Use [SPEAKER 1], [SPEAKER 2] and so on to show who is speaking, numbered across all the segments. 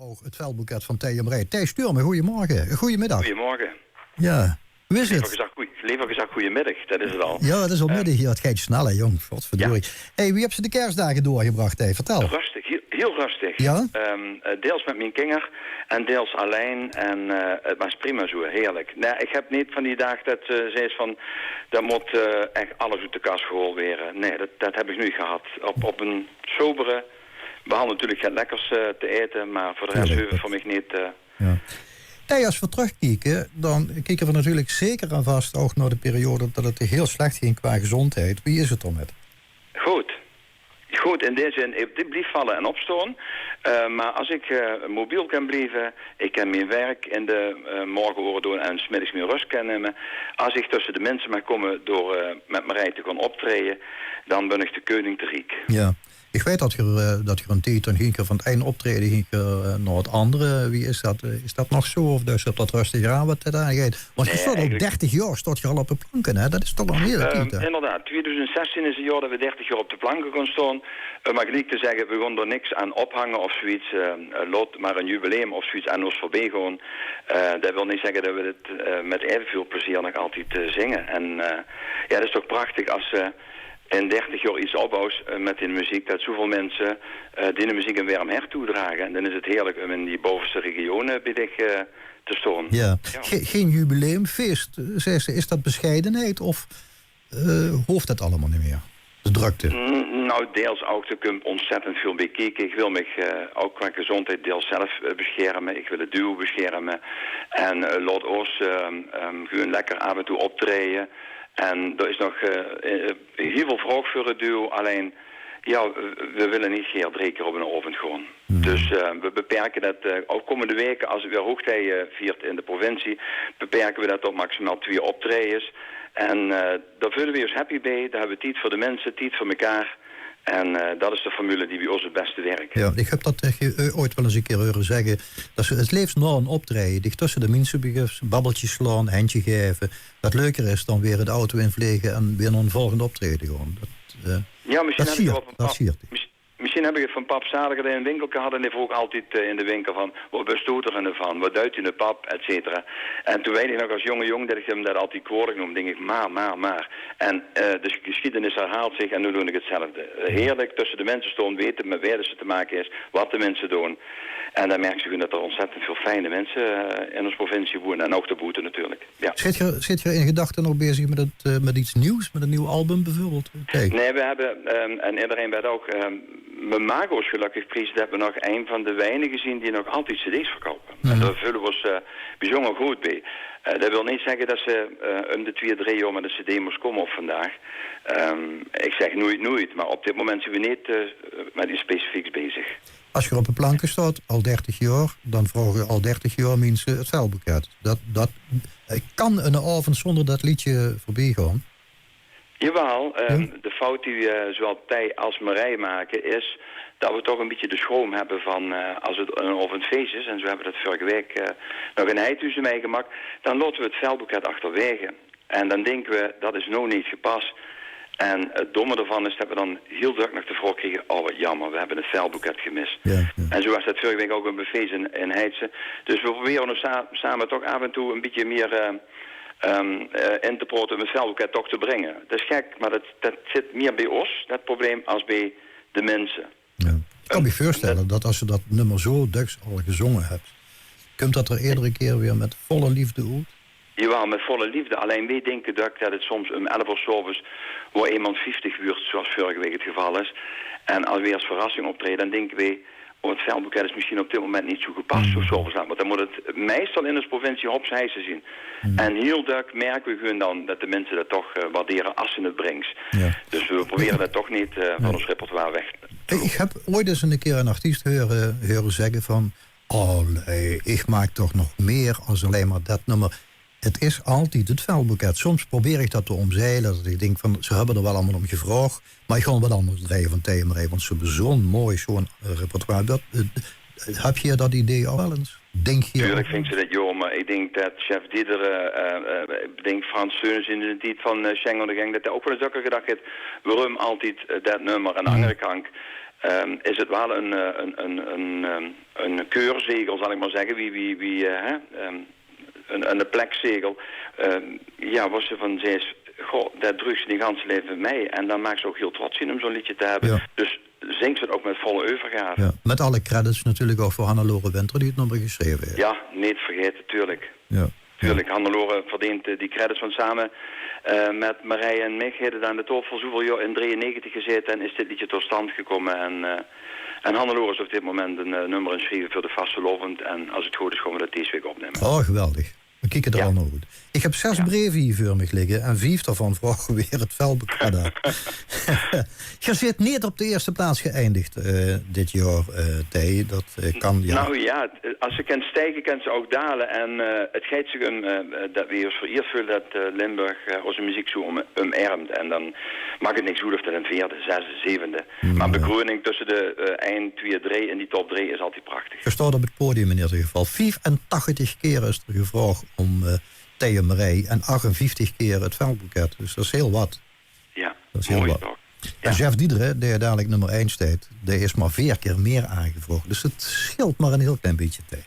[SPEAKER 1] ook het veldboeket van TMR. Thijs Sturme, goedemorgen. Goedemiddag.
[SPEAKER 2] Goedemorgen.
[SPEAKER 1] Ja, hoe is het?
[SPEAKER 2] Liever gezegd goedemiddag, dat is het al.
[SPEAKER 1] Ja, het is al middag hier. Het gaat snel, hè, jong. Godverdorie.
[SPEAKER 2] Ja.
[SPEAKER 1] Hey, wie heb ze de kerstdagen doorgebracht, hè? Vertel.
[SPEAKER 2] Rustig, heel rustig.
[SPEAKER 1] Ja?
[SPEAKER 2] Deels met mijn kinger en deels alleen. En het was prima zo, heerlijk. Nee, ik heb niet van die dag dat ze is van... dat moet echt alles uit de kast gehaald worden. Nee, dat heb ik nu gehad. Op een sobere... We hadden natuurlijk geen lekkers te eten, maar voor de rest hoeven voor mij niet...
[SPEAKER 1] Ja. Hey, als we terugkijken, dan kijken we natuurlijk zeker en vast ook naar de periode dat het heel slecht ging qua gezondheid. Wie is het dan met?
[SPEAKER 2] Goed, in deze zin, dit blijft vallen en opstaan. Maar als ik mobiel kan blijven, ik kan mijn werk in de morgenoren doen en 's middags mijn rust kan nemen. Als ik tussen de mensen mag komen door met Marij te gaan optreden, dan ben ik de koning te riek.
[SPEAKER 1] Ja. Ik weet dat je een tijd ging van het ene optreden ging naar het andere. Wie is dat? Is dat nog zo? Of dus dat rustig aan wat het aangeeft? Want je stond al 30 jaar stond je al op de planken, hè? Dat is toch al een hele tijd, hè?
[SPEAKER 2] Inderdaad, 2016 is het jaar dat we 30 jaar op de planken kon staan. Maar gelijk te zeggen, we gaan er niks aan ophangen of zoiets. Laat maar een jubileum of zoiets aan ons voorbij gaan. Dat wil niet zeggen dat we het met evenveel plezier nog altijd zingen. En ja, dat is toch prachtig als... in 30 jaar iets opbouwt met de muziek, dat zoveel mensen die de muziek een warm hart toedragen. En dan is het heerlijk om in die bovenste regionen bij dich te staan.
[SPEAKER 1] Ja. Geen jubileumfeest, zei ze. Is dat bescheidenheid of hoeft dat allemaal niet meer? De drukte?
[SPEAKER 2] Nou, deels ook. Er komt ontzettend veel bij kijken. Ik wil me ook qua gezondheid deels zelf beschermen. Ik wil het duo beschermen. En laat ons gewoon lekker af en toe optreden. En er is nog heel veel vraag voor het duo. Alleen, ja, we willen niet keer 3 keer op een avond gaan. Dus we beperken dat, ook komende weken, als het weer hoogtij viert in de provincie, beperken we dat tot maximaal 2 optredens. En daar vullen we ons happy bij. Daar hebben we tijd voor de mensen, tijd voor elkaar. En dat is de formule die bij ons het beste werkt.
[SPEAKER 1] Ja, ik heb dat ooit wel eens een keer horen zeggen. Dat ze het liefst na een optreden, dicht tussen de mensen begeven, babbeltjes slaan, handje geven. Dat leuker is dan weer de auto invliegen en weer naar een volgende optreden gewoon.
[SPEAKER 2] Ja, misschien heb ik het van pap Zaliger in een winkel gehad en die vroeg altijd in de winkel van, wat bestoot er ervan, wat duidt in de pap, et cetera. En toen weet ik nog als jonge dat ik hem dat altijd kwalijk noemde, denk ik, maar. En de geschiedenis herhaalt zich en nu doe ik hetzelfde. Heerlijk tussen de mensen staan, weten met wie ze te maken is, wat de mensen doen. En dan merk je gewoon dat er ontzettend veel fijne mensen in onze provincie wonen en ook de boete natuurlijk. Ja.
[SPEAKER 1] Zit je in gedachten nog bezig met iets nieuws, met een nieuw album bijvoorbeeld? Okay.
[SPEAKER 2] Nee, we hebben, en iedereen werd ook... Mijn Mago's gelukkig prijs, dat we nog een van de weinigen zien die nog altijd cd's verkopen. En daar vullen we ons bijzonder goed bij. Dat wil niet zeggen dat ze om de 2-3 jaar met een cd moest komen op vandaag. Ik zeg nooit, maar op dit moment zijn we niet met iets specifieks bezig.
[SPEAKER 1] Als je op de planken staat, al 30 jaar, dan vragen al 30 jaar mensen het veldboeket. Dat kan een avond zonder dat liedje voorbij gaan.
[SPEAKER 2] Jawel, de fout die zowel Tij als Marij maken is dat we toch een beetje de schroom hebben van als het een ovend feest is, en zo hebben we dat vorige week nog een heidhuis meegemaakt, dan laten we het veldboeket achterwege. En dan denken we, dat is nou niet gepast. En het domme ervan is dat we dan heel druk nog de vraag kregen, oh wat jammer, we hebben het veldboeket gemist. Ja. En zo was dat vorige week ook een feest in Heidse. Dus we proberen nu samen toch af en toe een beetje meer... in te proten om het veldboeket toch te brengen. Dat is gek, maar dat zit meer bij ons, dat probleem, als bij de mensen.
[SPEAKER 1] Ja. Ik kan me voorstellen dat als je dat nummer zo Duits al gezongen hebt, komt dat er iedere keer weer met volle liefde uit?
[SPEAKER 2] Jawel, met volle liefde. Alleen wij denken dat het soms om 11 uur 's avonds waar iemand 50 wordt, zoals vorige week het geval is. En als we als verrassing optreden, dan denken wij, het veldboeket is misschien op dit moment niet zo gepast of zo. Want dan moet het meestal in de provincie opzijzen zien. En heel duidelijk merken we gewoon dan dat de mensen dat toch waarderen als ze het brengt. Ja. Dus we proberen dat toch niet van ons repertoire weg.
[SPEAKER 1] Ik heb ooit eens een keer een artiest horen zeggen van, oh nee, ik maak toch nog meer als alleen maar dat nummer. Het is altijd het veldboeket. Soms probeer ik dat te omzeilen. Dat ik denk van, ze hebben er wel allemaal om gevraagd. Maar ik ga wat anders draaien van TMR. Want ze hebben zo'n mooi, repertoire. Heb je dat idee al wel eens? Denk je?
[SPEAKER 2] Tuurlijk vind ze dat joh, maar ik denk dat chef Dieder, ik denk Frans Seuns in de tijd van Schengen de Gang, dat hij ook wel eens ook gedacht heeft, waarom altijd dat nummer aan de andere kant. is het wel een keurzegel, zal ik maar zeggen. Een plekzegel. Was ze van, zei ze, goh, dat drukt ze die ganse leven mee. En dan maakt ze ook heel trots in om zo'n liedje te hebben.
[SPEAKER 1] Ja.
[SPEAKER 2] Dus zingt ze het ook met volle overgave.
[SPEAKER 1] Ja, met alle credits natuurlijk ook voor Hannelore Winter die het nummer geschreven heeft.
[SPEAKER 2] Ja, niet vergeten, tuurlijk.
[SPEAKER 1] Ja.
[SPEAKER 2] Tuurlijk, Hannelore verdient die credits van samen met Marije en Mich. Hebben aan de top voor zoveel jaar in 93 gezeten en is dit liedje tot stand gekomen. En Hannelore is op dit moment een nummer inschreven voor de vastelovend. En als het goed is, gaan we dat deze week opnemen.
[SPEAKER 1] Oh, geweldig. We kijken er al naar goed. Ik heb 6 brieven hier voor me liggen en 5 daarvan vragen weer het felbekende. Je zit niet op de eerste plaats geëindigd dit jaar, Thij. Dat kan, ja.
[SPEAKER 2] Nou ja, als ze kan stijgen, kan ze ook dalen. En het gaat zich dat we ons vereerd voelen dat Limburg onze muziek zo omarmt. En dan maakt het niks goed of dat een 4e, 6e, 7e. Maar bekroning tussen de eind 2, 3 en die top 3 is altijd prachtig.
[SPEAKER 1] Je staat op het podium in ieder geval. 85 keer is er gevraagd om Thij en Marij en 58 keer het veldboeket. Dus dat is heel wat.
[SPEAKER 2] Ja,
[SPEAKER 1] dat is heel
[SPEAKER 2] mooi
[SPEAKER 1] wat.
[SPEAKER 2] toch.
[SPEAKER 1] En Jeff Diederen, die dadelijk nummer 1 staat, die is maar 4 keer meer aangevraagd. Dus het scheelt maar een heel klein beetje Thij.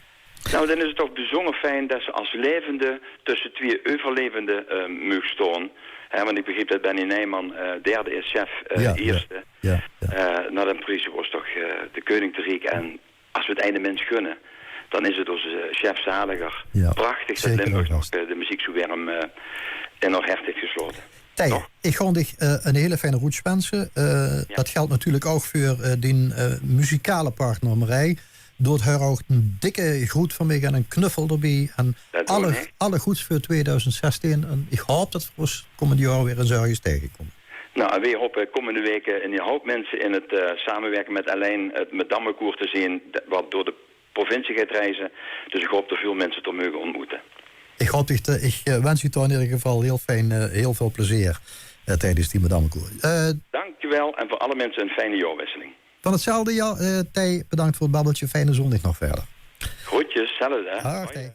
[SPEAKER 2] Nou, dan is het toch bijzonder fijn dat ze als levende tussen 2 overlevenden mogen staan. Want ik begreep dat Benny Nijman derde is, chef eerste.
[SPEAKER 1] Ja.
[SPEAKER 2] Nou, dan politie was toch de koning te riek. En als we het einde mens gunnen, dan is het onze chef Zaliger.
[SPEAKER 1] Ja,
[SPEAKER 2] prachtig dat Limburg nog de muziek zo weer in nog hert heeft gesloten.
[SPEAKER 1] Thij, ik ga dich een hele fijne route wensen. Dat geldt natuurlijk ook voor die muzikale partner Marij. Door haar ook een dikke groet van mij en een knuffel erbij. En alle goeds voor 2016. En ik hoop dat we ons komend jaar weer een zorgjes tegenkomen.
[SPEAKER 2] Nou, en we hopen komende weken een hoop mensen in het samenwerken met Alain het Madammekoer te zien, wat door de provincie gaat reizen. Dus ik hoop dat veel mensen het mogen ontmoeten.
[SPEAKER 1] Ik wens u toch in ieder geval heel veel plezier tijdens die Madammekoer.
[SPEAKER 2] Dankjewel en voor alle mensen een fijne jaarwisseling.
[SPEAKER 1] Van hetzelfde, Thij, bedankt voor het babbeltje. Fijne zondag nog verder.
[SPEAKER 2] Groetjes, hetzelfde.
[SPEAKER 1] Dag, Thij.